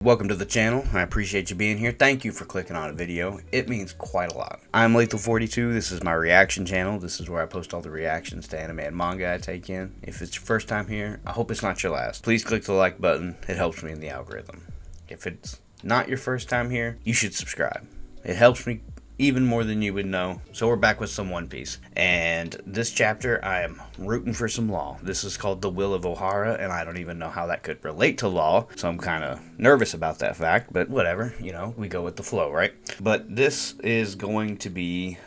Welcome to the channel. I appreciate you being here. Thank you for clicking on a video. It means quite a lot. I'm Lethal42. This is my reaction channel. This is where I post all the reactions to anime and manga I take in. If it's your first time here, I hope it's not your last. Please click the like button. It helps me in the algorithm. If it's not your first time here, you should subscribe. It helps me even more than you would know. So we're back with some One Piece. And this chapter, I am rooting for some law. This is called The Will of OHARA, and I don't even know how that could relate to law. So I'm kind of nervous about that fact, but whatever. You know, we go with the flow, right? But this is going to be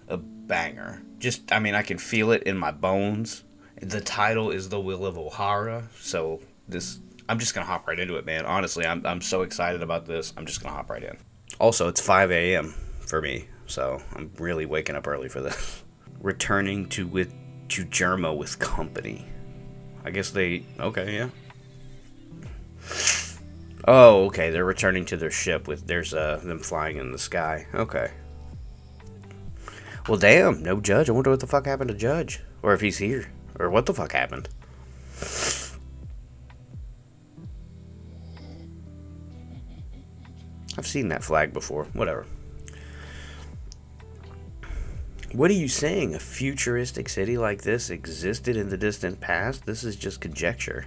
a banger. I can feel it in my bones. The title is The Will of OHARA, so I'm just going to hop right into it, man. Honestly, I'm so excited about this. I'm just going to hop right in. Also, it's 5 a.m. for me, so I'm really waking up early for this. Returning to Germa with company. I guess okay, yeah. Oh, okay, they're returning to their ship there's them flying in the sky. Okay. Well, damn, no Judge. I wonder what the fuck happened to Judge. Or if he's here. Or what the fuck happened. I've seen that flag before. Whatever. What are you saying? A futuristic city like this existed in the distant past? This is just conjecture.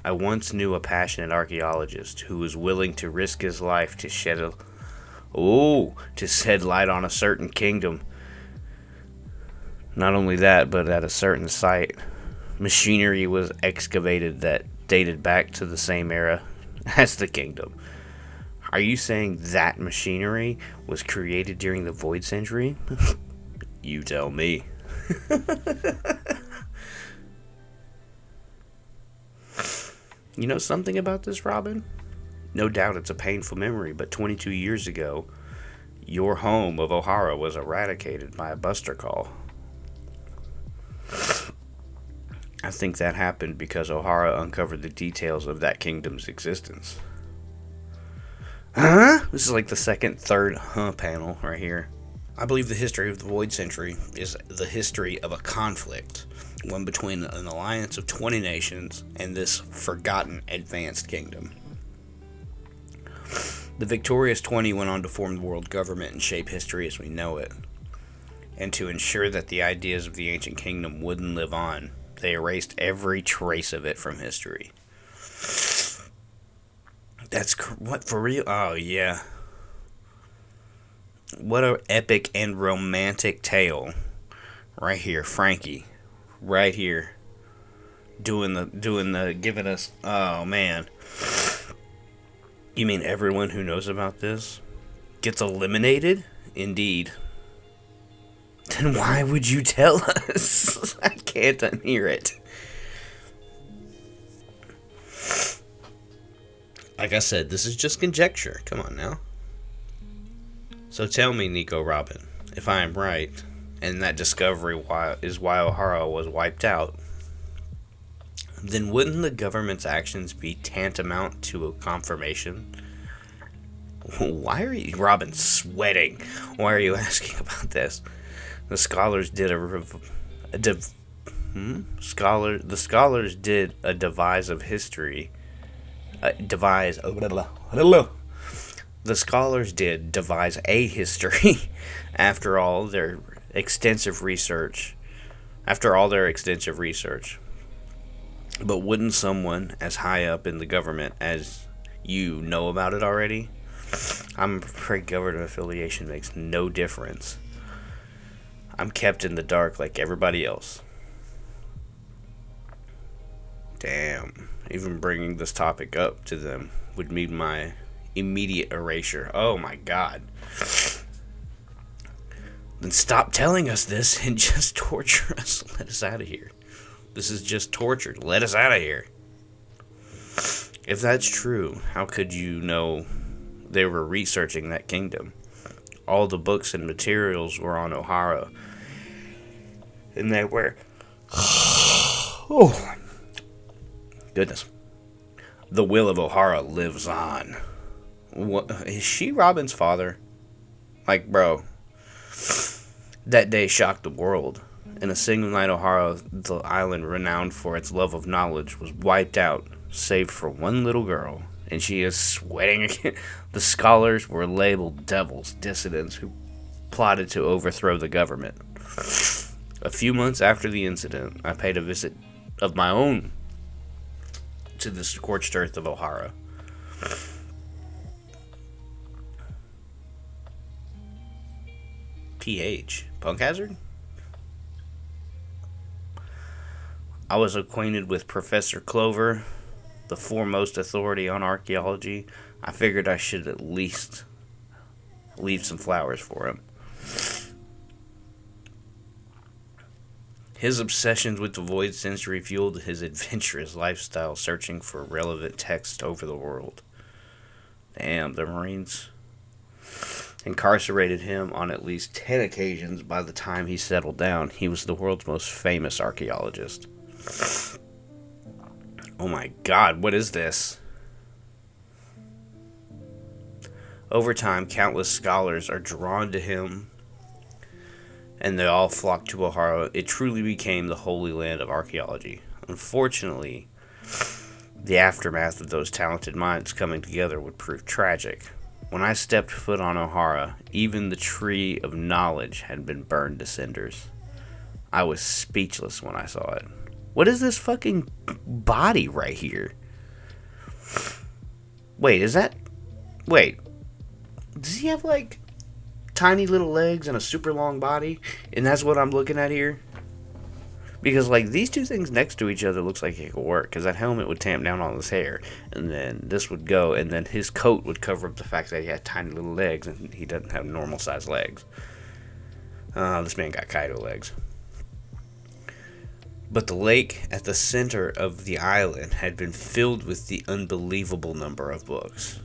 I once knew a passionate archaeologist who was willing to risk his life to shed light on a certain kingdom. Not only that, but at a certain site, machinery was excavated that dated back to the same era as the kingdom. Are you saying that machinery was created during the Void Century? You tell me. You know something about this, Robin? No doubt it's a painful memory, but 22 years ago, your home of OHARA was eradicated by a buster call. I think that happened because OHARA uncovered the details of that kingdom's existence. Huh? This is like the third panel right here. I believe the history of the Void Century is the history of a conflict, one between an alliance of 20 nations and this forgotten advanced kingdom. The victorious 20 went on to form the world government and shape history as we know it. And to ensure that the ideas of the ancient kingdom wouldn't live on, they erased every trace of it from history. What, for real? Oh, yeah. What an epic and romantic tale. Right here, Frankie. Right here. Giving us, oh, man. You mean everyone who knows about this gets eliminated? Indeed. Then why would you tell us? I can't unhear it. Like I said, this is just conjecture. Come on now. So tell me, Nico Robin, if I am right, and that discovery is why OHARA was wiped out, then wouldn't the government's actions be tantamount to a confirmation? Why are you, Robin, sweating? Why are you asking about this? The scholars did the scholars did a devise of history. The scholars did devise a history after all their extensive research. But wouldn't someone as high up in the government as you know about it already? I'm afraid government affiliation makes no difference. I'm kept in the dark like everybody else. Damn. Even bringing this topic up to them would mean my immediate erasure. Oh my god. Then stop telling us this and just torture us. Let us out of here. This is just torture. Let us out of here. If that's true, how could you know they were researching that kingdom? All the books and materials were on OHARA. And they were... Oh. Goodness. The will of OHARA lives on. What, is she Robin's father? Like, bro, that day shocked the world. In a single night, O'Hara, the island renowned for its love of knowledge, was wiped out, save for one little girl, and she is sweating again. The scholars were labeled devils, dissidents who plotted to overthrow the government. A few months after the incident, I paid a visit of my own to the scorched earth of OHARA. PH. Punk Hazard? I was acquainted with Professor Clover, the foremost authority on archaeology. I figured I should at least leave some flowers for him. His obsessions with the void century fueled his adventurous lifestyle, searching for relevant text over the world. Damn, the Marines incarcerated him on at least 10 occasions. By the time he settled down, he was the world's most famous archaeologist. Oh my god, what is this? Over time, countless scholars are drawn to him, and they all flock to OHARA. It truly became the holy land of archaeology. Unfortunately, the aftermath of those talented minds coming together would prove tragic. When I stepped foot on OHARA, even the tree of knowledge had been burned to cinders. I was speechless when I saw it. What is this fucking body right here? Wait, is that... Wait. Does he have, like, tiny little legs and a super long body? And that's what I'm looking at here? Because, like, these two things next to each other looks like it could work. Because that helmet would tamp down all his hair. And then this would go. And then his coat would cover up the fact that he had tiny little legs. And he doesn't have normal-sized legs. This man got Kaido legs. But the lake at the center of the island had been filled with the unbelievable number of books.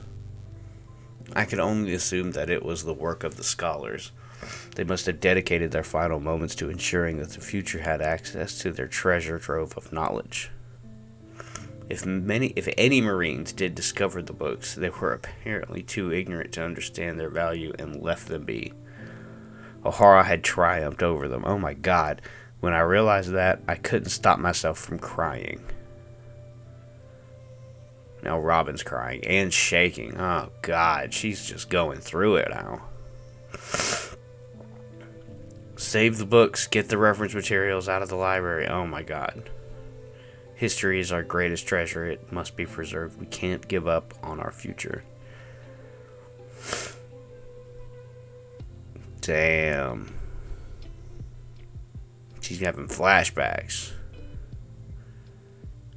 I could only assume that it was the work of the scholars. They must have dedicated their final moments to ensuring that the future had access to their treasure trove of knowledge. If any Marines did discover the books, they were apparently too ignorant to understand their value and left them be. OHARA had triumphed over them. Oh my god. When I realized that, I couldn't stop myself from crying. Now Robin's crying and shaking. Oh god, she's just going through it now. Save the books, get the reference materials out of the library. Oh my god. History is our greatest treasure. It must be preserved. We can't give up on our future. Damn. She's having flashbacks.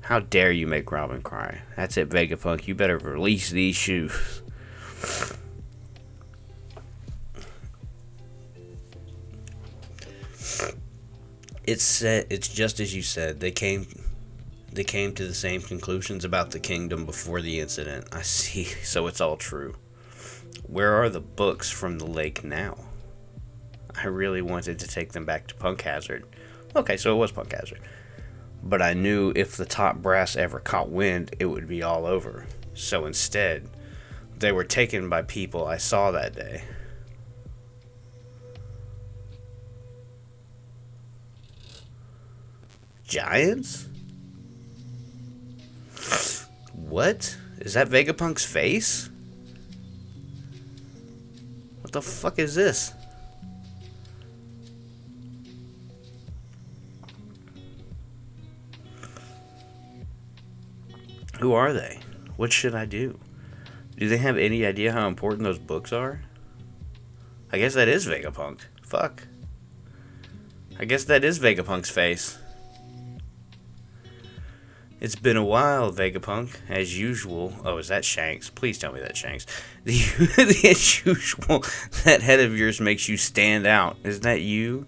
How dare you make Robin cry? That's it, Vegapunk. You better release these shoes. It's just as you said. They came to the same conclusions about the kingdom before the incident. I see. So it's all true. Where are the books from the lake now? I really wanted to take them back to Punk Hazard. Okay, so it was Punk Hazard. But I knew if the top brass ever caught wind, it would be all over. So instead, they were taken by people I saw that day. Giants? What? Is that Vegapunk's face? What the fuck is this? Who are they? What should I do? Do they have any idea how important those books are? I guess that is Vegapunk. Fuck. I guess that is Vegapunk's face. It's been a while, Vegapunk. As usual. Oh, is that Shanks? Please tell me that's Shanks. As usual, that head of yours makes you stand out. Is that you?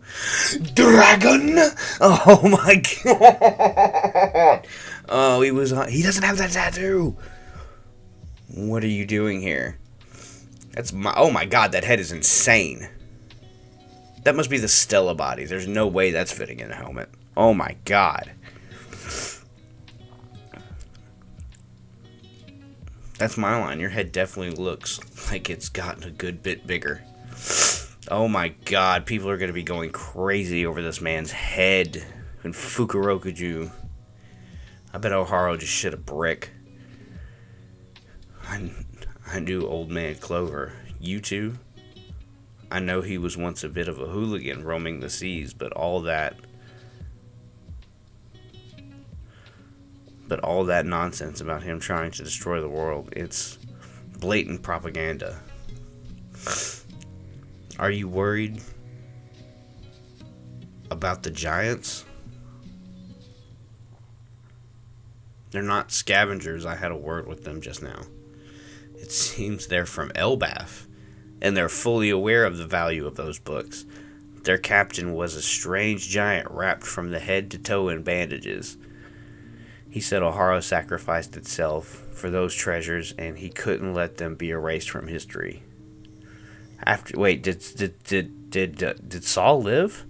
Dragon! Oh my god! Oh, he doesn't have that tattoo! What are you doing here? Oh my god, that head is insane. That must be the Stella body. There's no way that's fitting in a helmet. Oh my god. That's my line. Your head definitely looks like it's gotten a good bit bigger. Oh my god, people are going to be going crazy over this man's head in Fukurokuju. I bet OHARA just shit a brick. I knew Old Man Clover. You too? I know he was once a bit of a hooligan roaming the seas, but all that nonsense about him trying to destroy the world, it's blatant propaganda. Are you worried about the giants? They're not scavengers. I had a word with them just now. It seems they're from Elbaf, and they're fully aware of the value of those books. Their captain was a strange giant wrapped from the head to toe in bandages. He said OHARA sacrificed itself for those treasures, and he couldn't let them be erased from history. Did Saul live?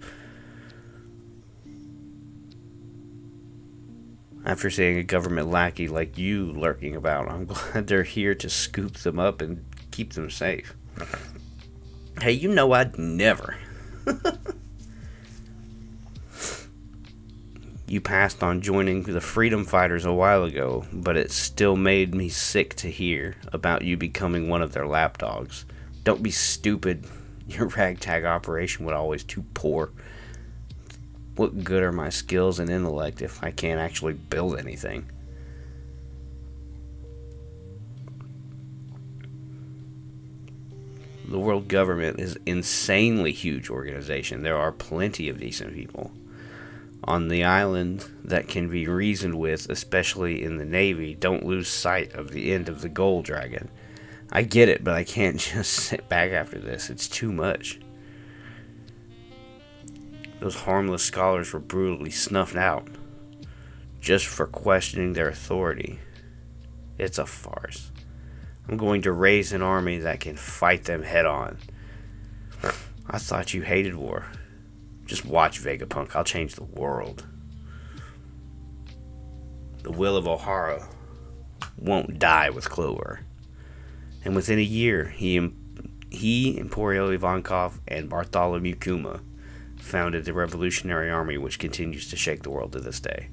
After seeing a government lackey like you lurking about, I'm glad they're here to scoop them up and keep them safe. Hey, you know I'd never. You passed on joining the freedom fighters a while ago, but it still made me sick to hear about you becoming one of their lapdogs. Don't be stupid. Your ragtag operation was always too poor. What good are my skills and intellect if I can't actually build anything? The world government is an insanely huge organization. There are plenty of decent people on the island that can be reasoned with, especially in the Navy. Don't lose sight of the end of the gold dragon. I get it, but I can't just sit back after this. It's too much. Those harmless scholars were brutally snuffed out just for questioning their authority. It's a farce. I'm going to raise an army that can fight them head on. I thought you hated war. Just watch, Vegapunk. I'll change the world. The will of OHARA won't die with Clover. And within a year, he Emporio Ivankov, and Bartholomew Kuma founded the Revolutionary Army, which continues to shake the world to this day.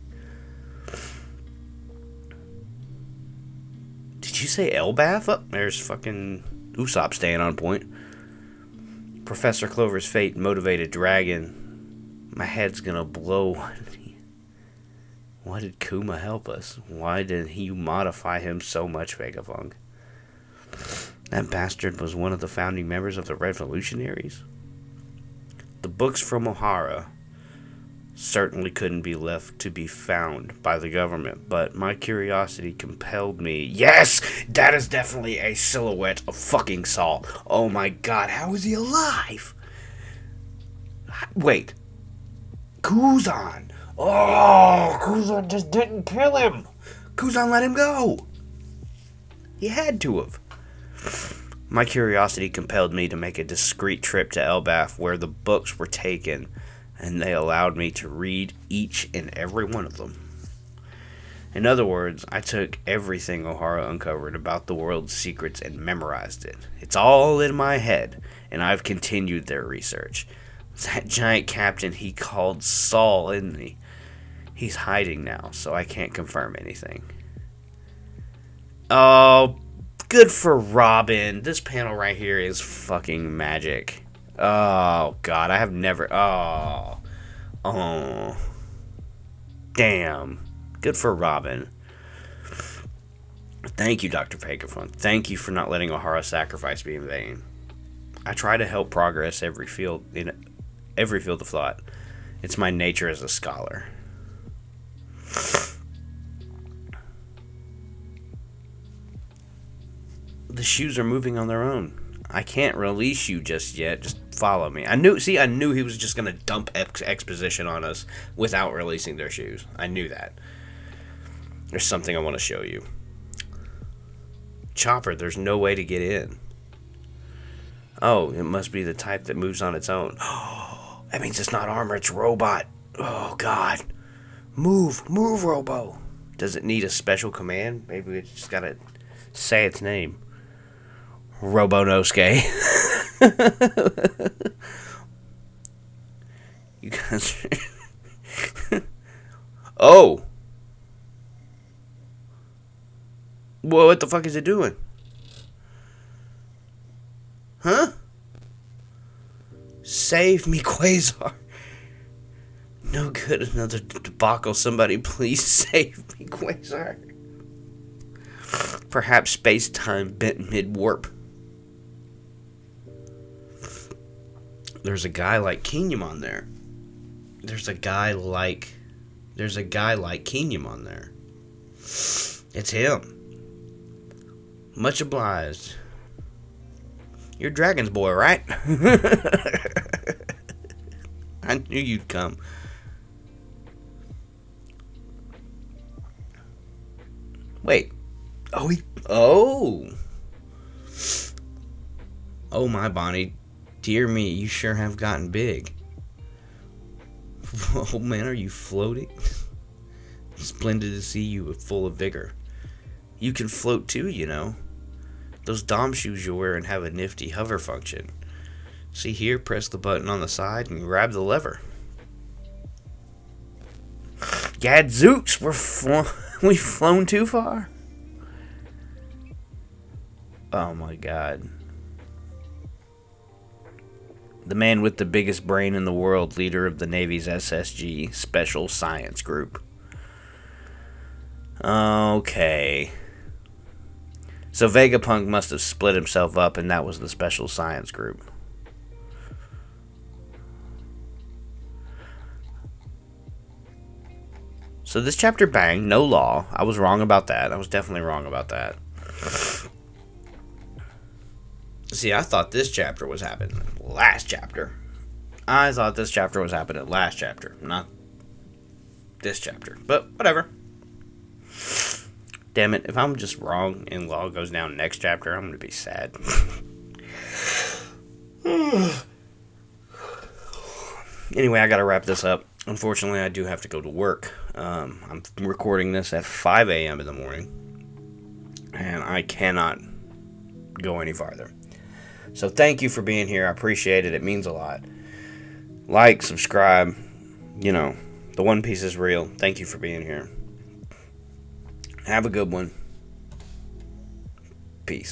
Did you say Elbaf? Oh, there's fucking Usopp staying on point. Professor Clover's fate motivated Dragon. My head's gonna blow. Why did Kuma help us? Why did he modify him so much, Vegapunk? That bastard was one of the founding members of the Revolutionaries? The books from OHARA certainly couldn't be left to be found by the government, but my curiosity compelled me. Yes! That is definitely a silhouette of fucking Saul. Oh my god, how is he alive? Wait. Kuzan! Oh, Kuzan just didn't kill him! Kuzan let him go! He had to have. My curiosity compelled me to make a discreet trip to Elbaf, where the books were taken, and they allowed me to read each and every one of them. In other words, I took everything OHARA uncovered about the world's secrets and memorized it. It's all in my head, and I've continued their research. That giant captain he called Saul, isn't he? He's hiding now, so I can't confirm anything. Oh, good for Robin. This panel right here is fucking magic. Oh, God, I have never... Oh. Damn. Good for Robin. Thank you, Dr. Vegapunk. Thank you for not letting OHARA sacrifice be in vain. I try to help progress every field of thought. It's my nature as a scholar. The shoes are moving on their own. I can't release you just yet. Just follow me. I knew he was just going to dump exposition on us without releasing their shoes. I knew that. There's something I want to show you. Chopper, there's no way to get in. Oh, it must be the type that moves on its own. Oh, that means it's not armor, it's robot. Oh, God. Move, Robo. Does it need a special command? Maybe we just got to say its name. Robonosuke. You guys. Oh. Well, what the fuck is it doing? Huh? Save me, Quasar. No good, another debacle. Somebody please save me, Quasar. Perhaps space-time bent mid-warp. There's a guy like Kingdom on there. There's a guy like Kingdom on there. It's him. Much obliged. You're Dragon's boy, right? I knew you'd come. Wait. Oh. Oh, my Bonnie. Dear me, you sure have gotten big. Oh, man, are you floating? Splendid to see you full of vigor. You can float too, you know. Those Dom shoes you're wearing have a nifty hover function. See here, press the button on the side and grab the lever. Gadzooks, we've flown too far. Oh my god. The man with the biggest brain in the world, leader of the Navy's SSG, Special Science Group. Okay. So Vegapunk must have split himself up, and that was the Special Science Group. So this chapter banged, no law. I was wrong about that. I was definitely wrong about that. See, I thought this chapter was happening last chapter. I thought this chapter was happening last chapter, not this chapter. But whatever. Damn it, if I'm just wrong and law goes down next chapter, I'm going to be sad. Anyway, I got to wrap this up. Unfortunately, I do have to go to work. I'm recording this at 5 a.m. in the morning, and I cannot go any farther. So thank you for being here. I appreciate it. It means a lot. Like, subscribe. You know, the One Piece is real. Thank you for being here. Have a good one. Peace.